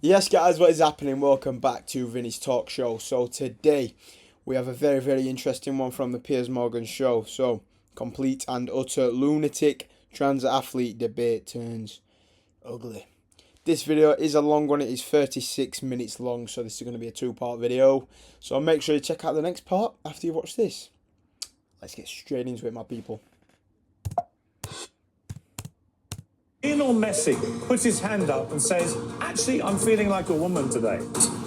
Yes, guys, what is happening? Welcome back to Vinny's Talk Show. So today we have a very interesting one from the Piers Morgan show. So complete and utter lunatic trans athlete debate turns ugly. This video is a long one. It is 36 minutes long, so this is going to be a two-part video. So make sure you check out the next part after you watch this. Let's get straight into it, my people. Lionel Messi puts his hand up and says, actually, I'm feeling like a woman today.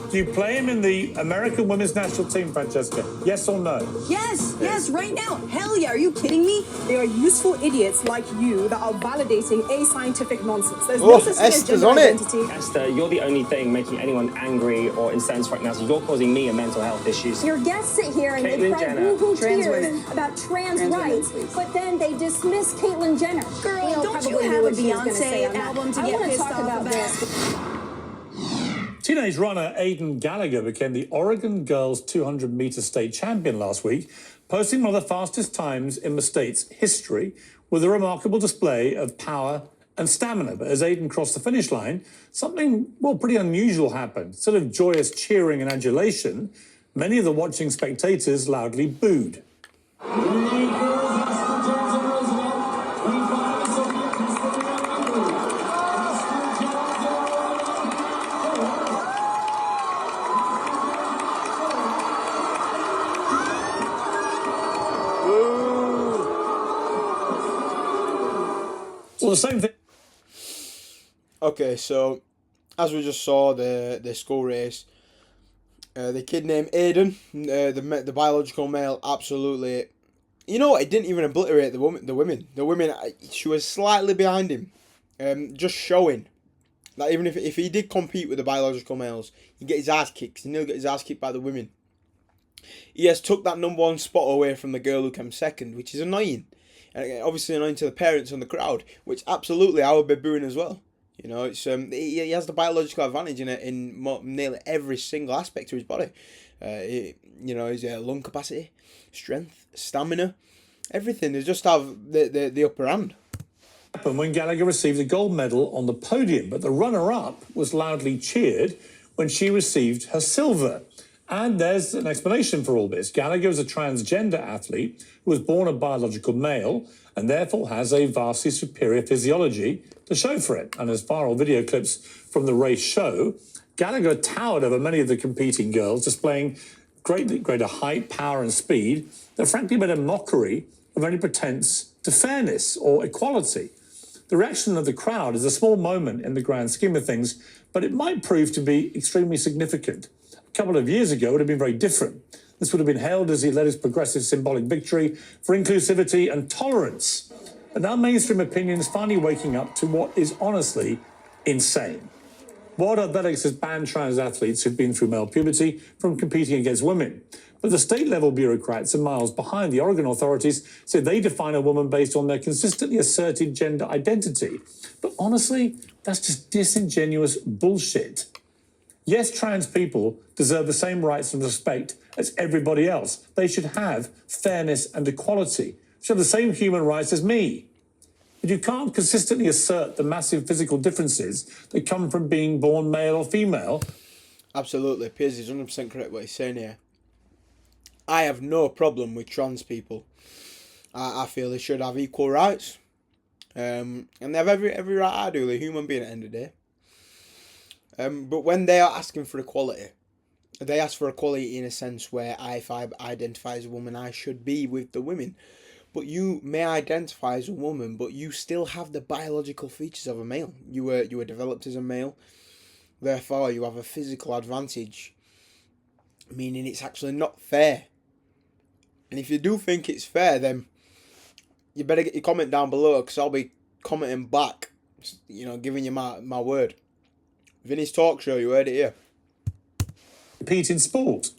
Do you play him in the American women's national team, Francesca? Yes or no? Yes, right now. Hell yeah, are you kidding me? They are useful idiots like you that are validating ascientific nonsense. There's no such thing as Esther's gender on it. identity. Esther, you're the only thing making anyone angry or incensed right now, so you're causing me a mental health issues. Your guests sit here and they Caitlyn cry Jenner. boo-hoo Trans tears women. about trans Trans women, rights, please. but then they dismiss Caitlyn Jenner. Girl, You know, don't you probably have a what she was gonna say Beyonce on that. album to I get wanna pissed talk off about about? this. Teenage runner Aidan Gallagher became the Oregon Girls 200-meter state champion last week, posting one of the fastest times in the state's history with a remarkable display of power and stamina. But as Aidan crossed the finish line, something, well, pretty unusual happened. Instead of joyous cheering and adulation, many of the watching spectators loudly booed. Well, the same thing. Okay, so as we just saw the school race, the kid named Aiden, the biological male, absolutely. You know what? It didn't even obliterate the women. The women. She was slightly behind him, just showing that even if he did compete with the biological males, he'd get his ass kicked. He'd nearly get his ass kicked by the women. He has took that number one spot away from the girl who came second, which is annoying. And obviously annoying to the parents and the crowd, which absolutely I would be booing as well. You know, it's he has the biological advantage in nearly every single aspect of his body. His lung capacity, strength, stamina, everything. They just have the upper hand. Happened when Gallagher received a gold medal on the podium, but the runner-up was loudly cheered when she received her silver. And there's an explanation for all this. Gallagher is a transgender athlete who was born a biological male and therefore has a vastly superior physiology to show for it. And as viral video clips from the race show, Gallagher towered over many of the competing girls, displaying greater height, power and speed that frankly made a mockery of any pretense to fairness or equality. The reaction of the crowd is a small moment in the grand scheme of things, but it might prove to be extremely significant. A couple of years ago, it would have been very different. This would have been hailed as he led his progressive symbolic victory for inclusivity and tolerance. But now mainstream opinion is finally waking up to what is honestly insane. World Athletics has banned trans athletes who've been through male puberty from competing against women. But the state-level bureaucrats are miles behind. The Oregon authorities say they define a woman based on their consistently asserted gender identity. But honestly, that's just disingenuous bullshit. Yes, trans people deserve the same rights and respect as everybody else. They should have fairness and equality. They should have the same human rights as me. But you can't consistently assert the massive physical differences that come from being born male or female. Absolutely, Piers is 100% correct what he's saying here. I have no problem with trans people. I feel they should have equal rights. And they have every right I do. They're a human being at the end of the day. But when they are asking for equality, they ask for equality in a sense where if I identify as a woman, I should be with the women. But you may identify as a woman, but you still have the biological features of a male. You were developed as a male, therefore you have a physical advantage, meaning it's actually not fair. And if you do think it's fair, then you better get your comment down below, because I'll be commenting back, giving you my word. Vinny's Talk Show, you heard it here. Compete in sport.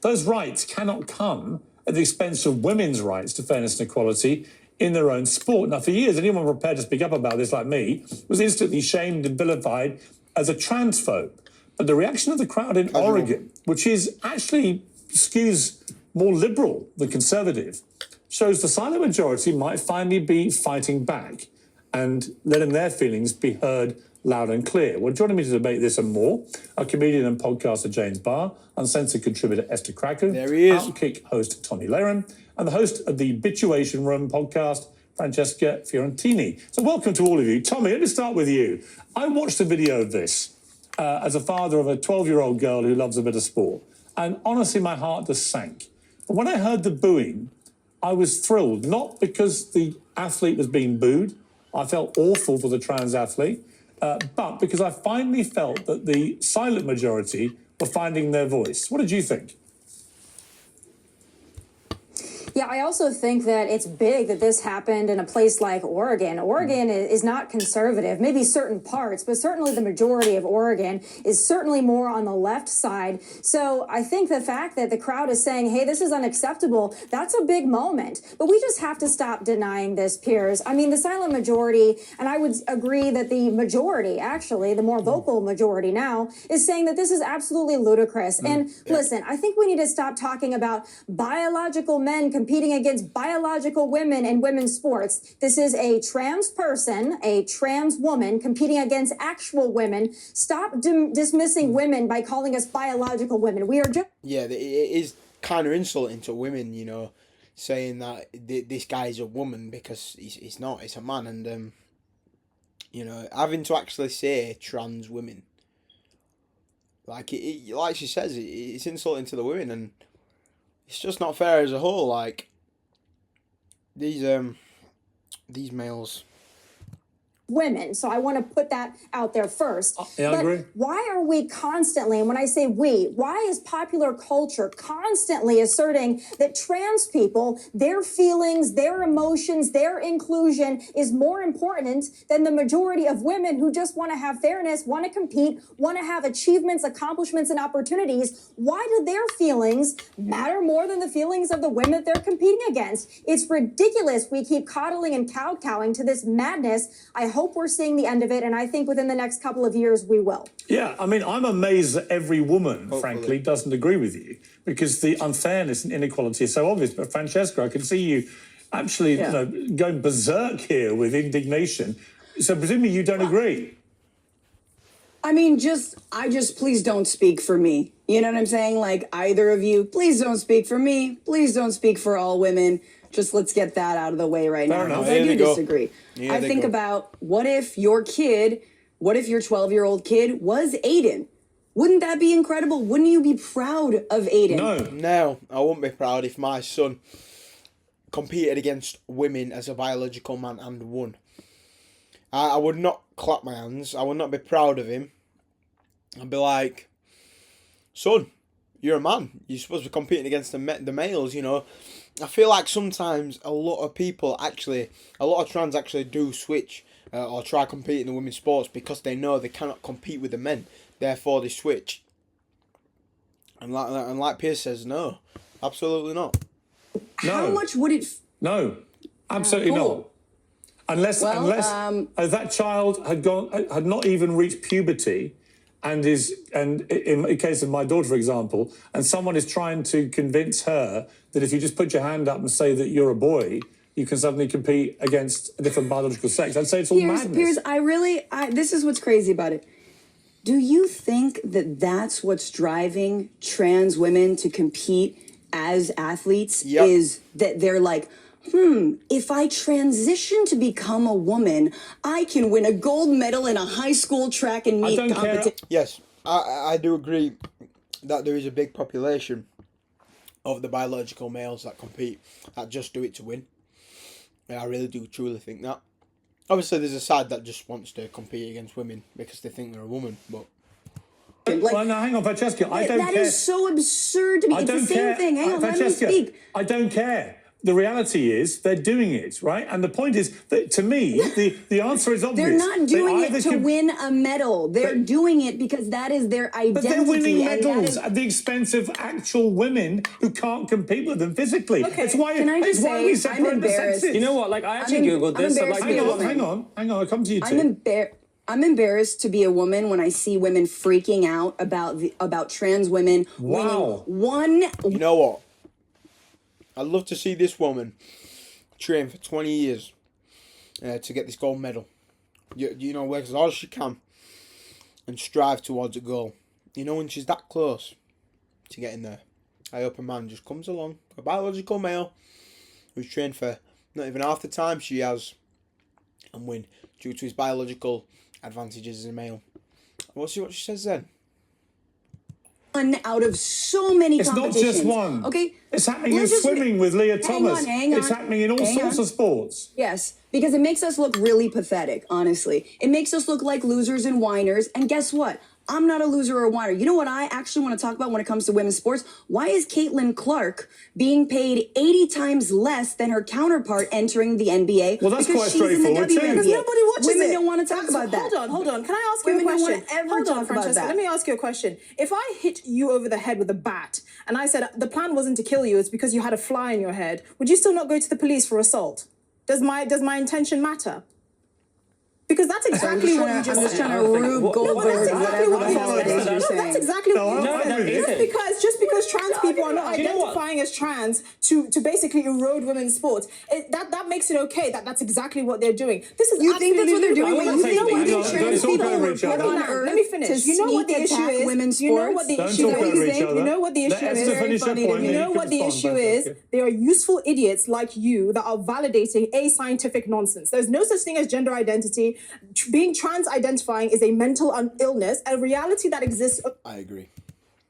Those rights cannot come at the expense of women's rights to fairness and equality in their own sport. Now, for years, anyone prepared to speak up about this, like me, was instantly shamed and vilified as a transphobe. But the reaction of the crowd in Oregon, which is actually skews more liberal than conservative, shows the silent majority might finally be fighting back and letting their feelings be heard loud and clear. Well, joining me to debate this and more are comedian and podcaster James Barr, uncensored contributor Esther Krakow, There he is. Outkick host Tommy Laren, and the host of the Bituation Room podcast, Francesca Fiorentini. So welcome to all of you. Tommy, let me start with you. I watched a video of this as a father of a 12-year-old girl who loves a bit of sport, and honestly, my heart just sank. But when I heard the booing, I was thrilled, not because the athlete was being booed. I felt awful for the trans athlete, but because I finally felt that the silent majority were finding their voice. What did you think? Yeah, I also think that it's big that this happened in a place like Oregon. Oregon is not conservative, maybe certain parts, but certainly the majority of Oregon is certainly more on the left side. So I think the fact that the crowd is saying, hey, this is unacceptable, that's a big moment. But we just have to stop denying this, Piers. I mean, the silent majority, and I would agree that the majority, actually, the more vocal majority now, is saying that this is absolutely ludicrous. And listen, I think we need to stop talking about biological men competing against biological women in women's sports. This is a trans person, a trans woman competing against actual women. Stop dismissing women by calling us biological women. We are just... Yeah, it is kind of insulting to women, you know, saying that this guy is a woman because he's not, it's a man. And, you know, having to actually say trans women, like like she says, it's insulting to the women, and it's just not fair as a whole. Like these males. Women. So I want to put that out there first. Yeah, but I agree. why are we constantly, and when I say we, why is popular culture constantly asserting that trans people, their feelings, their emotions, their inclusion is more important than the majority of women who just want to have fairness, want to compete, want to have achievements, accomplishments, and opportunities? Why do their feelings matter more than the feelings of the women that they're competing against? It's ridiculous. We keep coddling and kowtowing to this madness. I hope we're seeing the end of it, and I think within the next couple of years we will. Yeah, I mean, I'm amazed that every woman, frankly, doesn't agree with you, because the unfairness and inequality is so obvious. But Francesca, I can see you actually you know, going berserk here with indignation. So presumably you don't agree. I mean, please don't speak for me. You know what I'm saying? Like, either of you, please don't speak for me. Please don't speak for all women. Just let's get that out of the way right now. enough. Because I do disagree. I think about, what if your 12-year-old kid was Aiden? Wouldn't that be incredible? Wouldn't you be proud of Aiden? No, I wouldn't be proud if my son competed against women as a biological man and won. I would not clap my hands. I would not be proud of him. I'd be like, son, you're a man. You're supposed to be competing against the males, you know. I feel like sometimes a lot of trans actually do switch or try competing in women's sports because they know they cannot compete with the men. Therefore, they switch. And like Piers says, no, absolutely not. How much would it... No, absolutely not. Unless that child had not even reached puberty, and in the case of my daughter, for example, and someone is trying to convince her that if you just put your hand up and say that you're a boy, you can suddenly compete against a different biological sex. I'd say it's all madness. Piers, this is what's crazy about it. Do you think that that's what's driving trans women to compete as athletes? Yep. Is that they're like, if I transition to become a woman, I can win a gold medal in a high school track and meet competition. Yes, I do agree that there is a big population of the biological males that compete, that just do it to win. Yeah, I really do truly think that. Obviously, there's a side that just wants to compete against women because they think they're a woman, but... Well, no, hang on, Francesca, I don't care. That is so absurd to me. It's the same thing. Hang on, let me speak. I don't care. The reality is they're doing it, right? And the point is that, to me, the answer is obvious. They're not doing it to win a medal. They're doing it because that is their identity. But they're winning medals at the expense of actual women who can't compete with them physically. Okay. It's why we separate the sexes. You know what? Like, I actually Googled this. Hang on. I'll come to you too. I'm embarrassed to be a woman when I see women freaking out about trans women winning one. You know what? I'd love to see this woman train for 20 years to get this gold medal. You know, work as hard as she can and strive towards a goal. You know, when she's that close to getting there, I hope a man just comes along, a biological male, who's trained for not even half the time she has, and win due to his biological advantages as a male. We'll see what she says then. One out of so many It's not competitions. just one. Okay? It's happening in Let's just- swimming with Leah Hang Thomas. on. It's happening in all Hang sorts on. of sports. Yes, because it makes us look really pathetic, honestly. It makes us look like losers and whiners. And guess what? I'm not a loser or a whiner. You know what I actually want to talk about when it comes to women's sports? Why is Caitlin Clark being paid 80 times less than her counterpart entering the NBA? Well, that's Because quite she's in the straightforward too. WNBA. Because nobody watches Women it. don't want to talk about that. Hold on. Can I ask you a Women don't question? want to ever Hold talk on, about Francesca. that. Let me ask you a question. If I hit you over the head with a bat and I said the plan wasn't to kill you, it's because you had a fly in your head, would you still not go to the police for assault? Does my intention matter? Because that's exactly what you just I'm just said. trying to Rube Goldberg, that's exactly whatever what the you hell said. it is you're No, saying. that's exactly No, what you I said. agree. Just because trans people are not Do you know what? identifying as trans to basically erode women's sports, that makes it okay. That's exactly what they're doing. This is You think that's what they're doing? absolutely Wait, you ludicrous. think Don't trans talk people over were each put other. on Let earth me finish. to You know what the sneak issue attack is? women's You know what the sports? Don't issue talk over is? each other. You know what the Let issue Esther is? finish her funny to point, me. You then know you what can the respond, issue is? Francesca. There are useful idiots like you that are validating ascientific nonsense. There's no such thing as gender identity. Being trans identifying is a mental illness, a reality that exists I agree.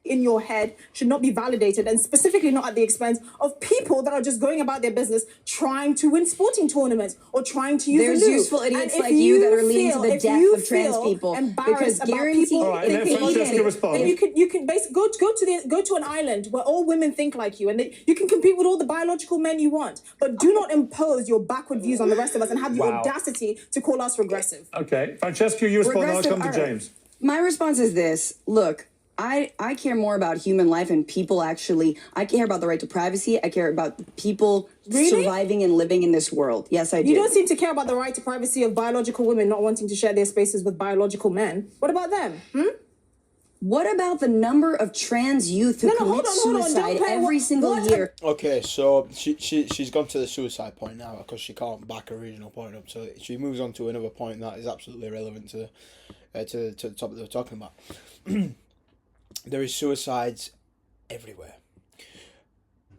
in your head should not be validated, and specifically not at the expense of people that are just going about their business trying to win sporting tournaments or trying to use There's the loo. useful idiots And if like you that are leading to the if death you of trans feel people. embarrassed Because about guaranteed, people All right, let thinking Francesca anything, respond. then you can basically go to an island where all women think like you, and you can compete with all the biological men you want, but do not impose your backward views on the rest of us and have the Wow. audacity to call us regressive. Okay, Francesca, you respond. I'll Regressive, come to all right. James. My response is this. Look, I care more about human life and people actually. I care about the right to privacy. I care about people Really? surviving and living in this world. Yes, I do. You don't seem to care about the right to privacy of biological women not wanting to share their spaces with biological men. What about them? What about the number of trans youth who No, commit hold on. suicide Don't play every single what- year? Okay, so she's gone to the suicide point now because she can't back her original point up. So she moves on to another point that is absolutely irrelevant to the topic they were talking about. There is suicides everywhere.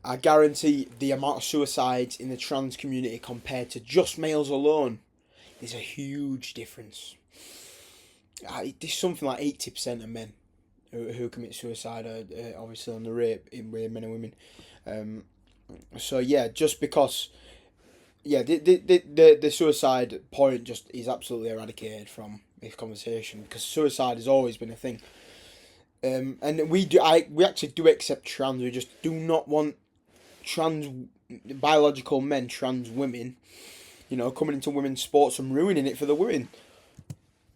I guarantee the amount of suicides in the trans community compared to just males alone is a huge difference. There's something like 80% of men who commit suicide are obviously on the rape in men and women. So yeah, just because the suicide point just is absolutely eradicated from this conversation because suicide has always been a thing. And we actually do accept trans. We just do not want trans biological men, trans women, coming into women's sports and ruining it for the women.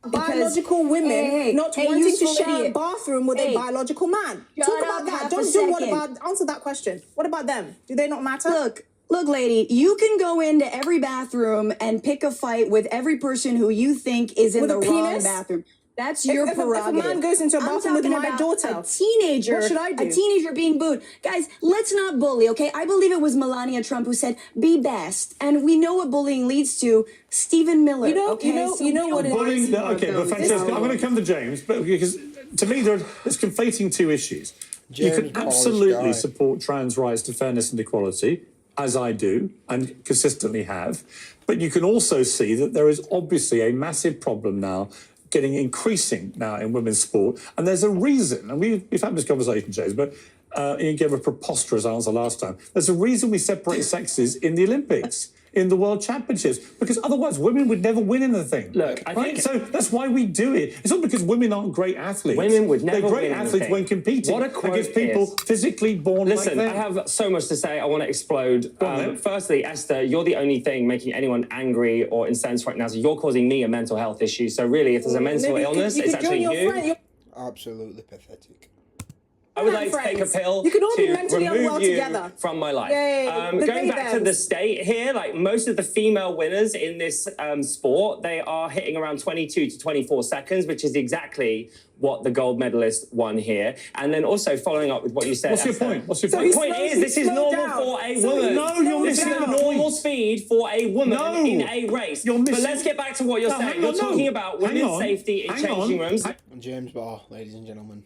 Biological women not wanting to useful share a idiot. bathroom with a biological man. Shut Talk up about that. half a Don't do what second. about. Answer that question. What about them? Do they not matter? Look, lady, you can go into every bathroom and pick a fight with every person who you think is in With the a wrong penis? bathroom. That's your if a prerogative. man goes into a I'm bathroom with talking my about daughter, a teenager, what should I do? a teenager being booed. Guys, let's not bully, okay? I believe it was Melania Trump who said, "Be best," and we know what bullying leads to. Stephen Miller, You know- okay? you know- So you know we what don't it want is? Bullying, okay, but Francesca, I'm going to come to James, but because to me there's conflating two issues. You can James Paul's absolutely guy. support trans rights to fairness and equality, as I do and consistently have, but you can also see that there is obviously a massive problem now increasing now in women's sport, and there's a reason, and we've had this conversation, James, but you gave a preposterous answer last time. There's a reason we separate sexes in the Olympics, in the World Championships, because otherwise women would never win anything. Look, I think- So that's why we do it. It's not because women aren't great athletes. Women would never They're great win athletes anything. when competing What a quote against people is. physically born Listen, like I them. have so much to say. I want to explode. Go on, then. Firstly, Esther, you're the only thing making anyone angry or incensed right now. So you're causing me a mental health issue. So really, if there's a mental Maybe illness, you it's could join actually your you. friend. Absolutely pathetic. I would like to take a pill You can all be to mentally remove unwell you together. from my life. Yay, the Going gay back to the thems. state here, like most of the female winners in this sport, they are hitting around 22 to 24 seconds, which is exactly what the gold medalist won here. And then also following up with what you said. What's your point? What's your So point? My point is, this is normal for a woman. No, you're This is missing a the normal point. speed for a woman No. in a race. You're But missing- let's get back to what you're No, saying. hang You're on, talking no. about Hang women's on. safety in Hang changing on. rooms. James Barr, ladies and gentlemen.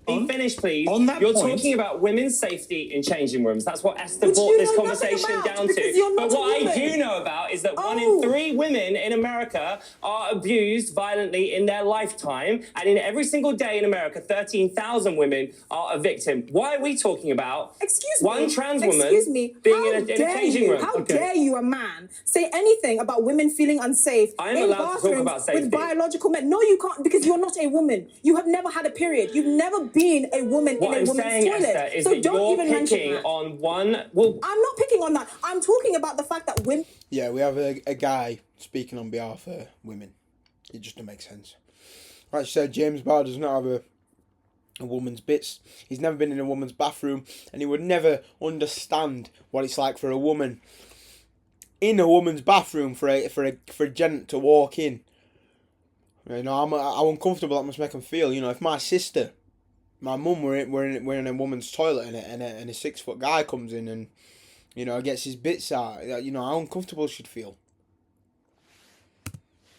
Finish, please. on that You're point- talking about women's safety in changing rooms. That's what Esther Which brought you this know nothing conversation about, down because to. you're But not a what I woman. do know about is that 1 Oh. in 3 women in America are abused violently in their lifetime. And in every single day in America, 13,000 women are a victim. Why are we talking about Excuse me. one trans woman Excuse me. being How in a dare changing you? room? How dare you, a man, say anything about women feeling unsafe I'm in allowed to talk bathrooms about safety. with biological men? No, you can't, because you're not a woman. You have never had a period. You've never been a woman What in a I'm woman's saying, toilet. Esther, is So that don't you're even mention picking that. on one. Well, I'm not picking on that. I'm talking about the fact that women. Yeah, we have a guy speaking on behalf of women. It just doesn't make sense. Like I said, James Barr does not have a woman's bits. He's never been in a woman's bathroom, and he would never understand what it's like for a woman in a woman's bathroom for a gent to walk in. You know, how uncomfortable that must make him feel. You know, if my sister, my mum were in a woman's toilet and a 6 foot guy comes in and, you know, gets his bits out, you know, how uncomfortable she'd feel.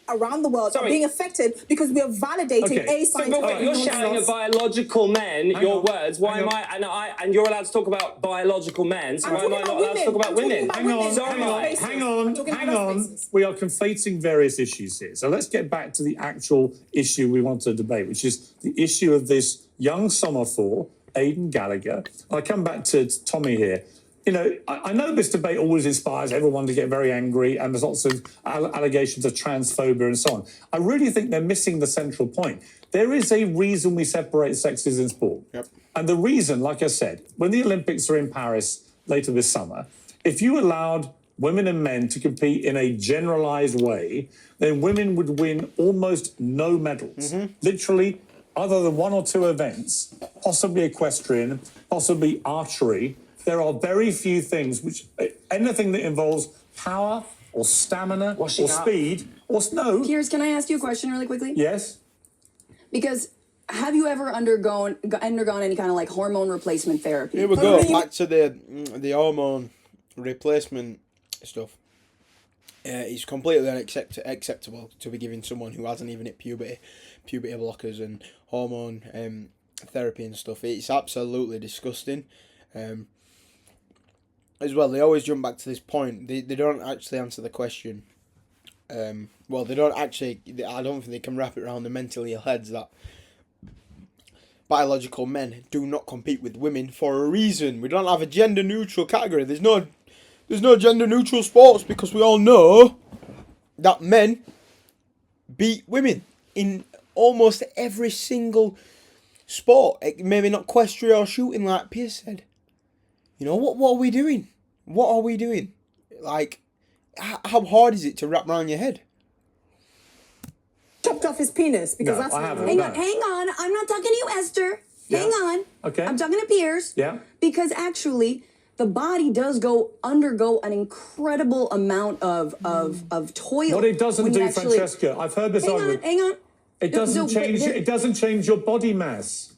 Around the world Sorry. are being affected because we are validating Okay. a So, scientific but wait, you're nonsense. shouting at biological men, your on. words. Why Hang am on. and you're allowed to talk about biological men, so I'm why am I talking not about allowed to talk women. about I'm talking women? about Hang on, women. Sorry. hang on, Spaces. hang I'm on, talking hang about on. spaces. We are conflating various issues here. So let's get back to the actual issue we want to debate, which is the issue of this young sophomore, Aidan Gallagher. I come back to Tommy here. You know, I know this debate always inspires everyone to get very angry, and there's lots of allegations of transphobia and so on. I really think they're missing the central point. There is a reason we separate sexes in sport. Yep. And the reason, like I said, when the Olympics are in Paris later this summer, if you allowed women and men to compete in a generalized way, then women would win almost no medals. Literally, other than 1 or 2 events, possibly equestrian, possibly archery, there are very few things which, anything that involves power or stamina Washing or up. speed or snow. Piers, can I ask you a question really quickly? Yes. Because have you ever undergone any kind of like hormone replacement therapy? Here we go, back to the hormone replacement stuff. It's completely acceptable to be giving someone who hasn't even hit puberty blockers and hormone therapy and stuff. It's absolutely disgusting. As well, they always jump back to this point. They don't actually answer the question. Well, they don't actually. I don't think they can wrap it around the mentally ill heads that biological men do not compete with women for a reason. We don't have a gender neutral category. There's no gender neutral sports because we all know that men beat women in almost every single sport. Maybe not equestrian or shooting, like Piers said. You know, what are we doing? What are we doing? Like, how hard is it to wrap around your head? Chopped off his penis because No, that's I what haven't. Hang No. on. I'm not talking to you, Esther. Hang Yeah. on. Okay. I'm talking to Piers. Yeah. Because actually, the body does undergo an incredible amount of toil. What it doesn't when you do, actually- Francesca, I've heard this argument. Hang on. It No, doesn't so, but change. the- It doesn't change your body mass.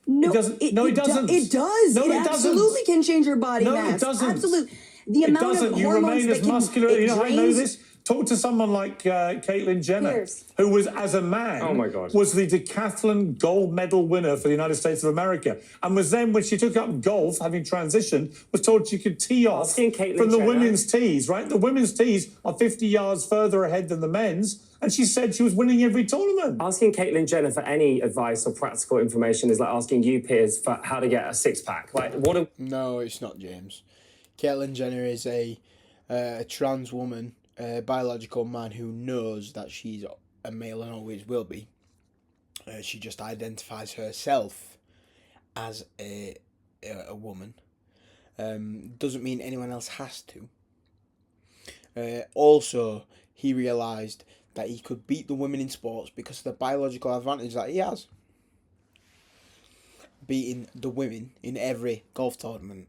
No, It doesn't. No, it doesn't. It does. No, it it doesn't. absolutely can change your body No, mass. it doesn't. Absolutely. The It amount doesn't. of You hormones remain that as can, muscular. it You know how I know drains- this? Talk to someone like Caitlyn Jenner, Piers. who was, as a man, Oh my God. was the decathlon gold medal winner for the United States of America, and was then, when she took up golf, having transitioned, was told she could tee off Asking Caitlyn from the Jenner. women's tees. Right, the women's tees are 50 yards further ahead than the men's, and she said she was winning every tournament. Asking Caitlyn Jenner for any advice or practical information is like asking you, Piers, for how to get a 6-pack. Like, what a... No, it's not, James. Caitlyn Jenner is a trans woman, a biological man who knows that she's a male and always will be. She just identifies herself as a woman. Doesn't mean anyone else has to. Also, he realised that he could beat the women in sports because of the biological advantage that he has. beating the women in every golf tournament.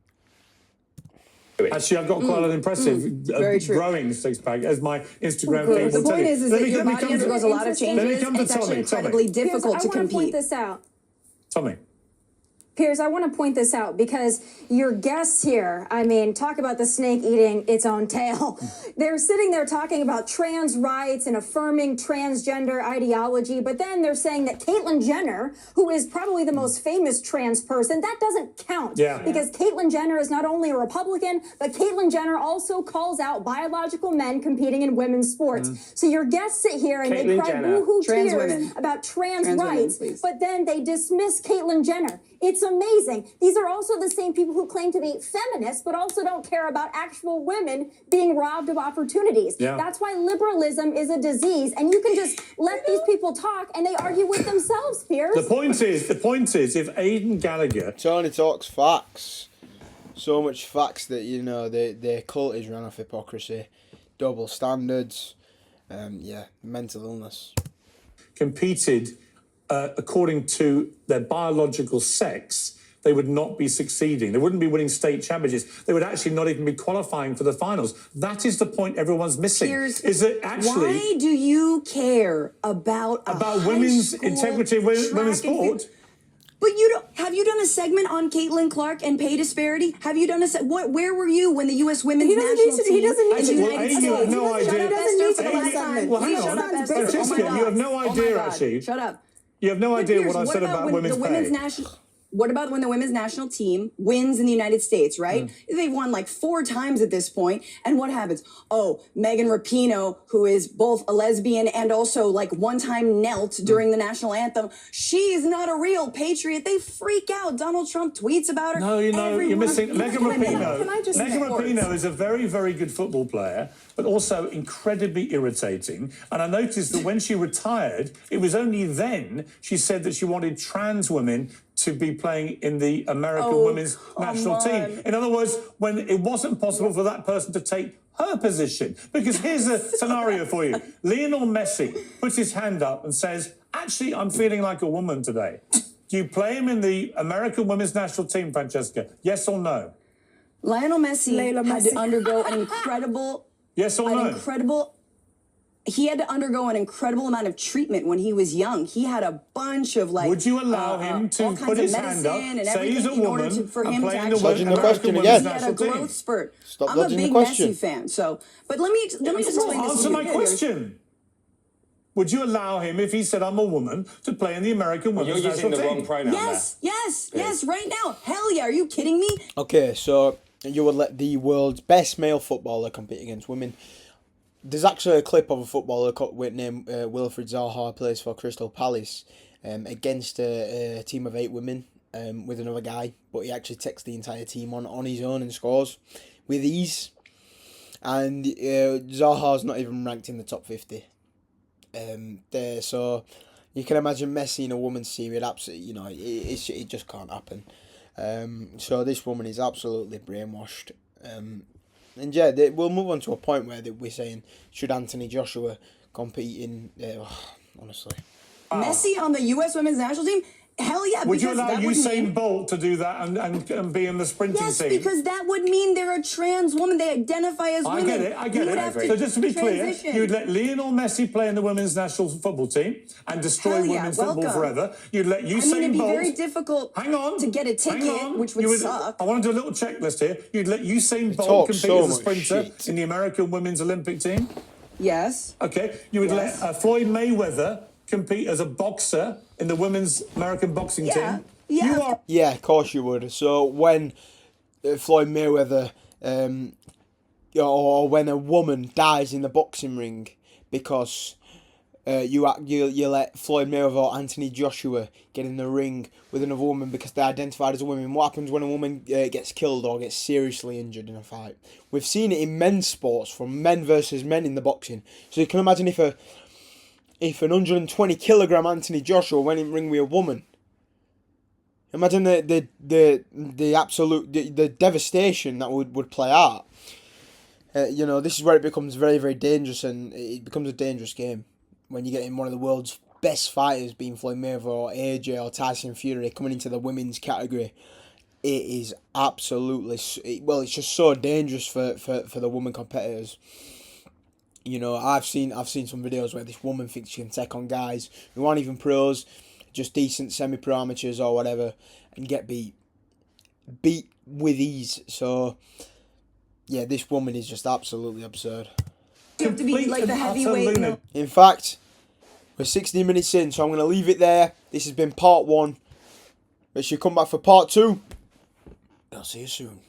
Actually, I've got quite an impressive growing six-pack, as my Instagram feed The will tell point you. is Let that me- your let me body come to- undergoes a lot of changes. Let me come to It's actually Tommy. incredibly difficult Piers, to I want to point compete. this out. Tommy. Piers, I want to point this out because your guests here, I mean, talk about the snake eating its own tail. They're sitting there talking about trans rights and affirming transgender ideology, but then they're saying that Caitlyn Jenner, who is probably the most famous trans person, that doesn't count. Yeah. Because Caitlyn Jenner is not only a Republican, but Caitlyn Jenner also calls out biological men competing in women's sports. So your guests sit here and they Caitlyn cry Jenner. boo-hoo Trans tears women. about trans Trans women, rights, please. but then they dismiss Caitlyn Jenner. It's amazing. These are also the same people who claim to be feminists, but also don't care about actual women being robbed of opportunities. Yeah. That's why liberalism is a disease, and you can just let these people talk, and they argue with themselves, Piers. The point is, if Aidan Gallagher, Tony talks facts. So much facts that, you know, their cult is run off hypocrisy, double standards, mental illness. competed according to their biological sex, they would not be succeeding. They wouldn't be winning state championships. They would actually not even be qualifying for the finals. That is the point everyone's missing. Piers, is that actually why do you care about women's integrity, women's sport? But have you done a segment on Caitlin Clark and pay disparity? Have you done where were you when the U.S. women's He doesn't national need to- team he doesn't need in the to- Well, United Amy, you have States? no idea. He doesn't need to Shut do up, a Esther. segment. Well, hang Shut on. up, Esther. Francesca, Oh my God. you have no Oh my idea, God. actually. Shut up. You have no idea Piers, what I said about women's pay. What about when the women's national team wins in the United States, right? They've won like 4 times at this point. And what happens? Oh, Megan Rapinoe, who is both a lesbian and also like one time knelt during the national anthem. She's not a real patriot. They freak out. Donald Trump tweets about her. No, you know, you're Everyone- missing Megan Rapinoe. Can I just Megan say- Rapinoe is a very, very good football player, but also incredibly irritating. And I noticed that when she retired, it was only then she said that she wanted trans women to be playing in the American women's national team. In other words, when it wasn't possible for that person to take her position. Because here's a scenario for you. Lionel Messi puts his hand up and says, actually, I'm feeling like a woman today. Do you play him in the American women's national team, Francesca? Yes or no? Lionel Messi Layla had Messi. to undergo an incredible, Yes or no? he had to undergo an incredible amount of treatment when he was young. He had a bunch of like. Would you allow him to all kinds put of his hand up, medicine and say he's a everything in order woman, for and him play to in the actually. Dodging the American question women's again. He had a national growth team? spurt. Stop I'm a dodging the big question. Messi fan, but let me just explain this Answer to you. my question. Would you allow him, if he said, I'm a woman, to play in the American You're women's using national the team? wrong pronoun Yes, right now. Hell yeah, are you kidding me? Okay, so you would let the world's best male footballer compete against women. There's actually a clip of a footballer named Wilfried Zaha, plays for Crystal Palace, against a team of 8 women with another guy, but he actually takes the entire team on his own and scores with ease. And Zaha's not even ranked in the top 50. So you can imagine Messi in a woman's team. It absolutely, it just can't happen. So this woman is absolutely brainwashed. And yeah, we'll move on to a point where we're saying, should Anthony Joshua compete in? Honestly, Messi on the U.S. women's national team? Hell yeah. Would you because allow that would Usain mean- Bolt to do that and be in the sprinting Yes, team? because that would mean they're a trans woman. They identify as I women. get it, I get You would it. have to So just to be clear, transition. you'd let Lionel Messi play in the women's national football team and destroy Hell yeah, women's football welcome. forever. You'd let Usain it'd be Bolt... very difficult Hang on. to get a ticket, hang on. which would suck. I want to do a little checklist here. You'd let Usain Bolt talk compete so as a much sprinter shit. in the American women's Olympic team. Yes. Okay. You would Yes. let Floyd Mayweather compete as a boxer in the women's American boxing Yeah. team. Yeah. You are... yeah, of course you would. So when Floyd Mayweather, or when a woman dies in the boxing ring because you let Floyd Mayweather or Anthony Joshua get in the ring with another woman because they're identified as a woman. What happens when a woman gets killed or gets seriously injured in a fight? We've seen it in men's sports, from men versus men in the boxing. So you can imagine if an 120 kilogram Anthony Joshua went in the ring with a woman. Imagine the absolute the devastation that would play out. This is where it becomes very, very dangerous, and it becomes a dangerous game when you get in one of the world's best fighters, being Floyd Mayweather or AJ or Tyson Fury, coming into the women's category, it is absolutely, it's just so dangerous for the women competitors. You know, I've seen some videos where this woman thinks she can take on guys who aren't even pros, just decent semi-pro amateurs or whatever, and get beat with ease. So yeah, this woman is just absolutely absurd. You have to be like the heavyweight. In fact, we're 16 minutes in, so I'm going to leave it there. This has been part 1. Make sure you come back for part 2. I'll see you soon.